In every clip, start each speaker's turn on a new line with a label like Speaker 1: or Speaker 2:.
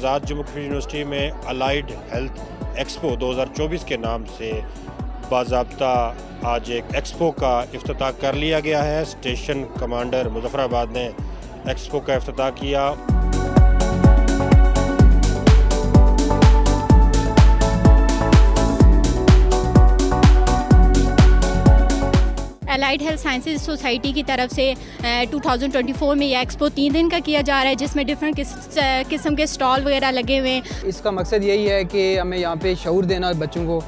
Speaker 1: आज़ाद Jammu Kashmir university में allied health expo 2024 के नाम से बाज़ाब्ता आज एक एक्सपो का इफ्तिताह कर लिया गया है। स्टेशन कमांडर मुजफ्फराबाद ने एक्सपो का इफ्तिताह किया।
Speaker 2: अलाइड हेल्थ साइंसेज सोसाइटी की तरफ से 2024 में यह एक्सपो 3 दिन का किया जा रहा है, जिसमें डिफरेंट किस्म के स्टॉल वगैरह लगे हुए हैं।
Speaker 3: इसका मकसद यही है कि हमें यहाँ पे शऊर देना बच्चों को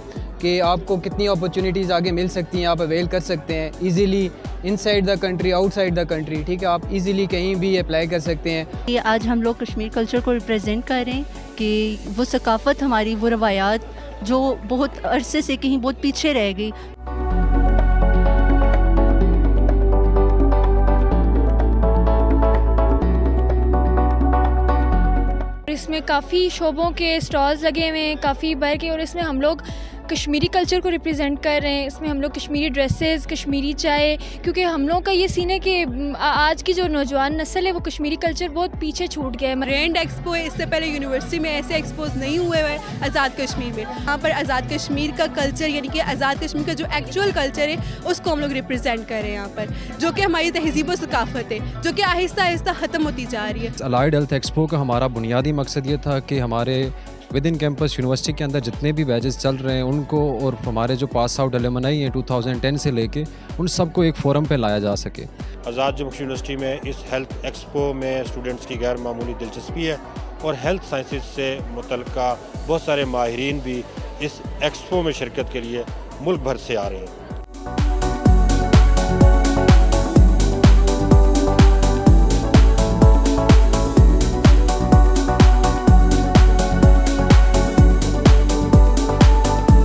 Speaker 3: कि आपको कितनी अपॉर्चुनिटीज़ आगे मिल सकती हैं, आप अवेल कर सकते हैं easily inside the country, outside the country. ठीक है, आप इजीली कहीं भी अप्लाई कर सकते हैं।
Speaker 4: आज हम लोग कश्मीर कल्चर को रिप्रेजेंट कर रहे हैं कि वो सकाफ़त हमारी, वो रवायात जो बहुत अरसे से कहीं बहुत पीछे रह गई।
Speaker 5: इसमें काफ़ी शोबों के स्टॉल्स लगे हुए हैं, काफ़ी भर के, और इसमें हम लोग कश्मीरी कल्चर को रिप्रेजेंट कर रहे हैं। इसमें हम लोग कश्मीरी ड्रेसेस, कश्मीरी चाय, क्योंकि हम लोग का ये सीन है कि आज की जो नौजवान नस्ल है वो कश्मीरी कल्चर बहुत पीछे छूट गया है।
Speaker 6: ग्रैंड एक्सपो है, इससे पहले यूनिवर्सिटी में ऐसे एक्सपोज नहीं हुए हुए आज़ाद कश्मीर में। यहाँ पर आज़ाद कश्मीर का कल्चर यानी कि आज़ाद कश्मीर का जो एक्चुअल कल्चर है उसको हम लोग रिप्रेजेंट कर रहे हैं यहाँ पर, जो कि हमारी तहजीब व सकाफत है, जो कि आहिस्ता आहिस्ता ख़त्म होती जा रही है।
Speaker 7: अलाइड हेल्थ एक्सपो का हमारा बुनियादी मकसद ये था कि हमारे विद इन कैंपस यूनिवर्सिटी के अंदर जितने भी बैचेस चल रहे हैं उनको, और हमारे जो पास आउट एलुमनाई हैं 2010 से लेके, उन सबको एक फोरम पे लाया जा सके।
Speaker 1: आज़ाद जम्मू कश्मीर यूनिवर्सिटी में इस हेल्थ एक्सपो में स्टूडेंट्स की गैर मामूली दिलचस्पी है और हेल्थ साइंसेज से मुतल्लिका बहुत सारे माहिरीन भी इस एक्सपो में शिरकत के लिए मुल्क भर से आ रहे हैं।